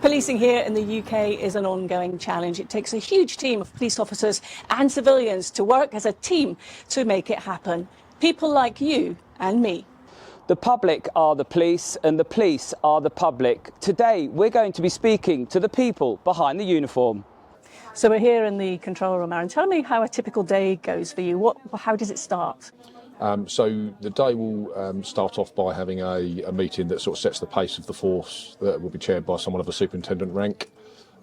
Policing here in the UK is an ongoing challenge. It takes a huge team of police officers and civilians to work as a team to make it happen. People like you and me. The public are the police and the police are the public. Today we're going to be speaking to the people behind the uniform. So we're here in the control room, Aaron. Tell me how a typical day goes for you. How does it start? So the day will start off by having a meeting that sort of sets the pace of the force that will be chaired by someone of a superintendent rank.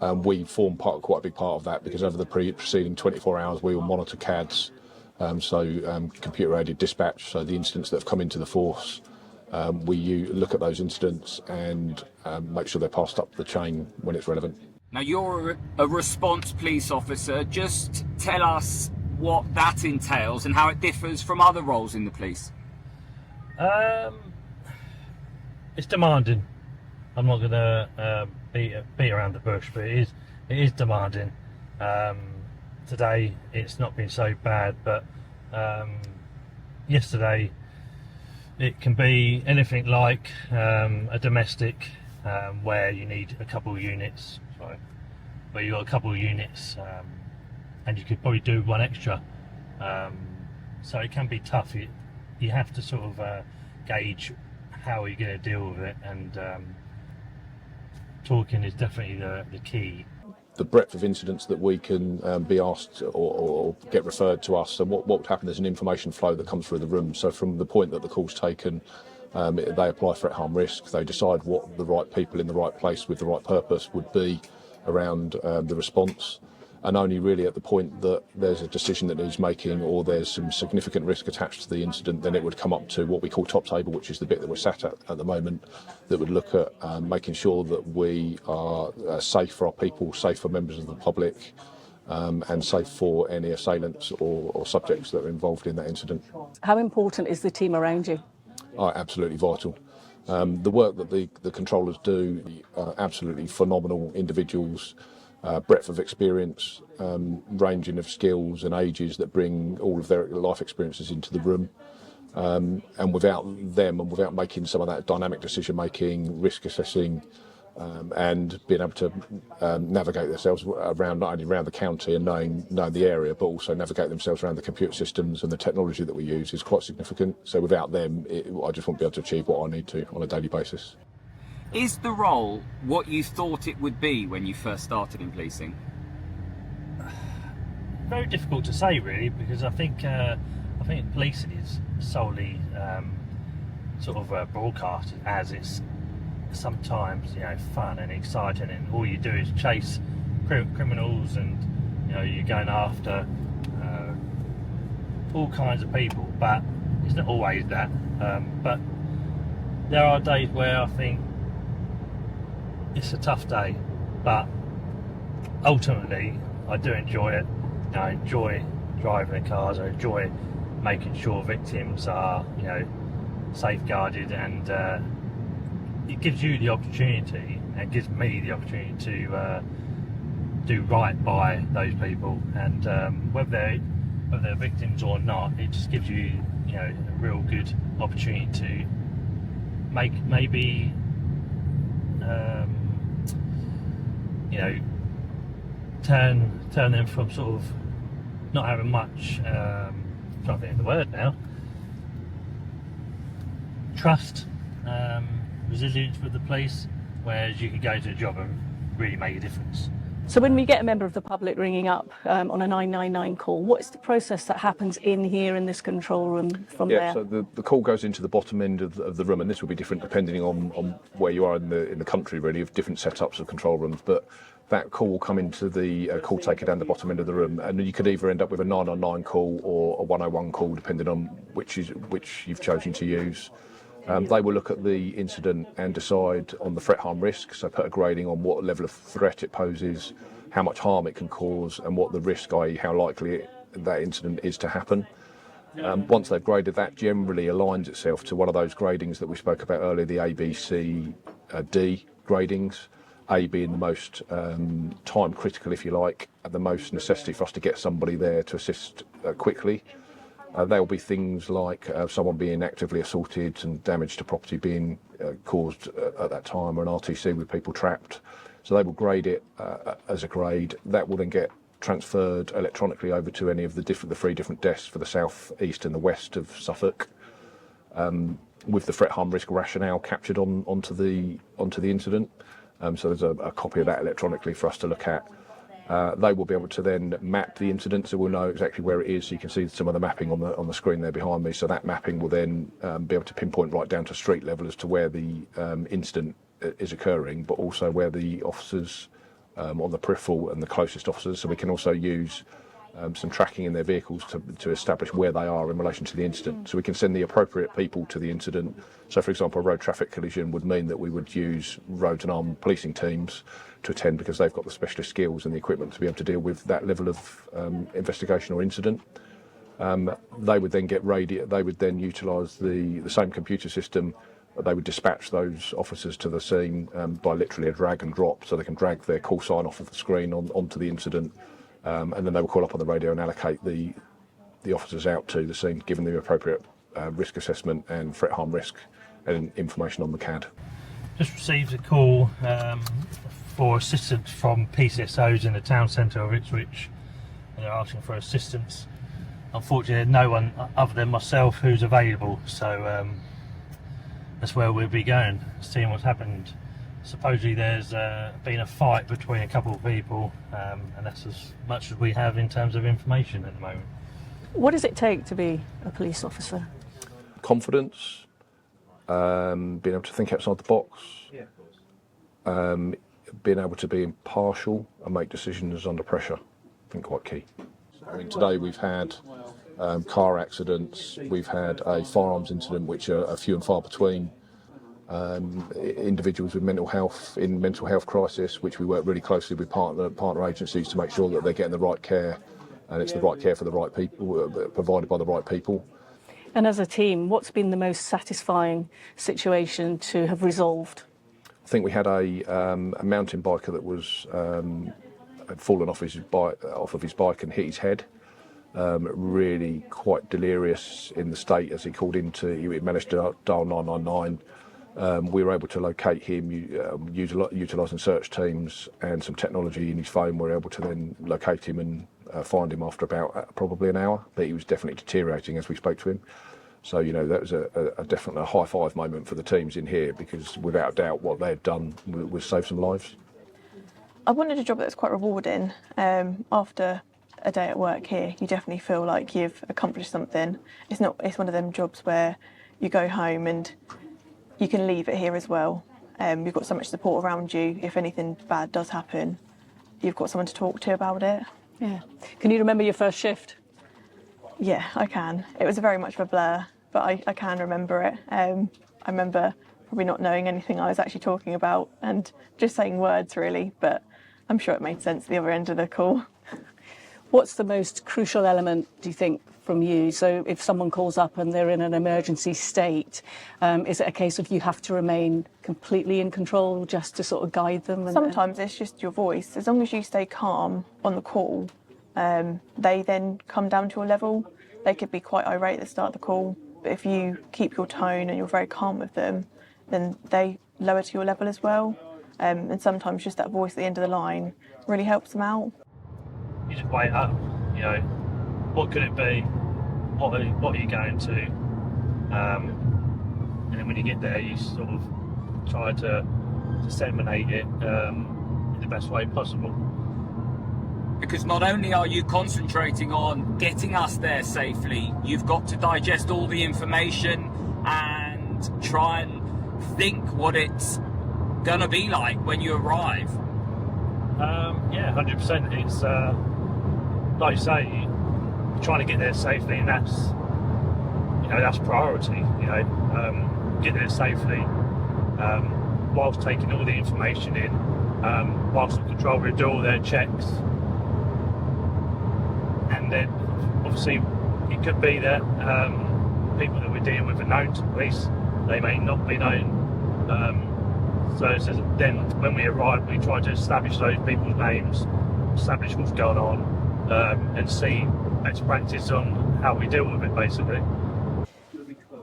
We form quite a big part of that because over the preceding 24 hours we will monitor CADs, computer-aided dispatch, so the incidents that have come into the force. We look at those incidents and make sure they're passed up the chain when it's relevant. Now you're a response police officer. Just tell us what that entails and how it differs from other roles in the police. It's demanding. I'm not going to beat around the bush, but it is demanding. Today it's not been so bad, but yesterday it can be anything like a domestic where you need a couple of units. Where you got a couple of units. And you could probably do one extra, so it can be tough. You have to sort of gauge how you're going to deal with it, and talking is definitely the key. The breadth of incidents that we can be asked or get referred to us, and what would happen, there's an information flow that comes through the room. So from the point that the call's taken, they apply threat, harm, risk, they decide what the right people in the right place with the right purpose would be around the response. And only really at the point that there's a decision that needs making or there's some significant risk attached to the incident, then it would come up to what we call top table, which is the bit that we're sat at the moment, that would look at making sure that we are safe for our people, safe for members of the public, and safe for any assailants or subjects that are involved in that incident. How important is the team around you? Absolutely vital. The work that the controllers do, absolutely phenomenal individuals. Breadth of experience, ranging of skills and ages that bring all of their life experiences into the room. And without them and without making some of that dynamic decision making, risk assessing, and being able to navigate themselves around, not only around the county and knowing the area, but also navigate themselves around the computer systems and the technology that we use is quite significant. So without them, I just won't be able to achieve what I need to on a daily basis. Is the role what you thought it would be when you first started in policing? Very difficult to say, really, because I think policing is solely sort of broadcast as it's sometimes fun and exciting, and all you do is chase criminals, and you're going after all kinds of people. But it's not always that. But there are days where I think it's a tough day, but ultimately I do enjoy it. I enjoy driving the cars. I enjoy making sure victims are, safeguarded, and it gives you the opportunity, and gives me the opportunity to do right by those people. And whether they're victims or not, it just gives you, a real good opportunity to maybe. Turn them from sort of not having much, trying to think of the word now, trust, resilience with the police, whereas you can go to a job and really make a difference. So when we get a member of the public ringing up on a 999 call, what is the process that happens in here in this control room from there? So the call goes into the bottom end of the room, and this will be different depending on where you are in the country, really, of different setups of control rooms. But that call will come into the call taker down the bottom end of the room, and you could either end up with a 999 call or a 101 call, depending on which you've chosen to use. They will look at the incident and decide on the threat, harm, risk, so put a grading on what level of threat it poses, how much harm it can cause, and what the risk, i.e. how likely that incident is to happen. Once they've graded that, generally aligns itself to one of those gradings that we spoke about earlier, the A, B, C, D gradings, A being the most time critical, if you like, and the most necessity for us to get somebody there to assist quickly. There will be things like someone being actively assaulted and damage to property being caused at that time, or an RTC with people trapped. So they will grade it as a grade. That will then get transferred electronically over to any of the 3 different desks for the south, east and the west of Suffolk, with the threat harm risk rationale captured onto the incident. So there's a copy of that electronically for us to look at. They will be able to then map the incident, so we'll know exactly where it is. So you can see some of the mapping on the screen there behind me. So that mapping will then be able to pinpoint right down to street level as to where the incident is occurring, but also where the officers on the peripheral and the closest officers. So we can also use some tracking in their vehicles to establish where they are in relation to the incident. So we can send the appropriate people to the incident. So, for example, a road traffic collision would mean that we would use roads and armed policing teams to attend, because they've got the specialist skills and the equipment to be able to deal with that level of investigation or incident. They would then they would then utilise the same computer system. They would dispatch those officers to the scene by literally a drag and drop, so they can drag their call sign off of the screen onto the incident, and then they will call up on the radio and allocate the officers out to the scene, given the appropriate risk assessment and threat harm risk and information on the CAD. Just received a call for assistance from PCSOs in the town centre of Ipswich. They're asking for assistance. Unfortunately, no one other than myself who's available, so that's where we'll be going, seeing what's happened. Supposedly there's been a fight between a couple of people, and that's as much as we have in terms of information at the moment. What does it take to be a police officer? Confidence, being able to think outside the box, being able to be impartial and make decisions under pressure. I think quite key. I mean, today we've had car accidents, we've had a firearms incident, which are few and far between. Individuals with mental health crisis, which we work really closely with partner agencies to make sure that they're getting the right care, and it's the right care for the right people, provided by the right people. And as a team, what's been the most satisfying situation to have resolved? I think we had a mountain biker that was had fallen off of his bike and hit his head. Really quite delirious in the state as he called into. He managed to dial 999. We were able to locate him utilising search teams and some technology in his phone. We were able to then locate him and find him after about probably an hour, but he was definitely deteriorating as we spoke to him. So, you know, that was definitely a high five moment for the teams in here, because without doubt what they had done was save some lives. I wanted a job that was quite rewarding. After a day at work here, you definitely feel like you've accomplished something. It's one of them jobs where you go home and you can leave it here as well. You've got so much support around you. If anything bad does happen, you've got someone to talk to about it. Yeah. Can you remember your first shift? Yeah, I can. It was very much of a blur, but I can remember it. I remember probably not knowing anything I was actually talking about and just saying words really, but I'm sure it made sense at the other end of the call. What's the most crucial element, do you think, from you? So if someone calls up and they're in an emergency state, is it a case of you have to remain completely in control just to sort of guide them? Sometimes it's just your voice. As long as you stay calm on the call, they then come down to your level. They could be quite irate at the start of the call, but if you keep your tone and you're very calm with them, then they lower to your level as well. And sometimes just that voice at the end of the line really helps them out. You just wait up, you know, what could it be? What are you going to? And then when you get there, you sort of try to disseminate it in the best way possible. Because not only are you concentrating on getting us there safely, you've got to digest all the information and try and think what it's gonna be like when you arrive. Yeah, 100%. It's like you say, you're trying to get there safely, and that's priority. You know, get there safely whilst taking all the information in, whilst the control room do all their checks, and then obviously it could be that people that we're dealing with are known to police. They may not be known. So then when we arrive, we try to establish those people's names, establish what's going on, and see best practice on how we deal with it, basically.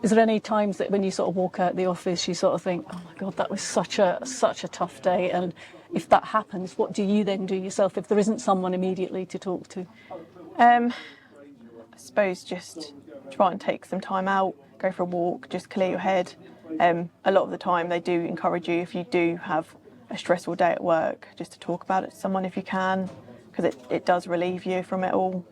Is there any times that when you sort of walk out the office, you sort of think, oh my God, that was such a tough day, and if that happens, what do you then do yourself if there isn't someone immediately to talk to? I suppose just try and take some time out, go for a walk, just clear your head. A lot of the time they do encourage you, if you do have a stressful day at work, just to talk about it to someone if you can, because it does relieve you from it all.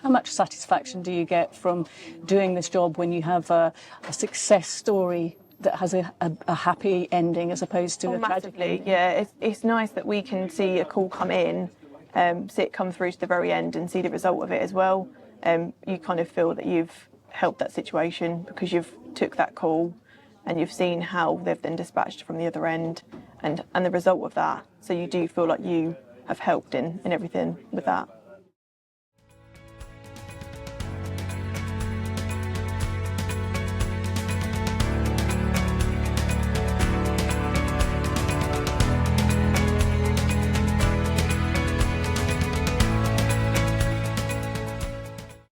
How much satisfaction do you get from doing this job when you have a success story that has a happy ending as opposed to a tragic Massively, ending? yeah. It's nice that we can see a call come in, see it come through to the very end and see the result of it as well. You kind of feel that you've helped that situation because you've took that call and you've seen how they've then dispatched from the other end and the result of that. So you do feel like you have helped in everything with that.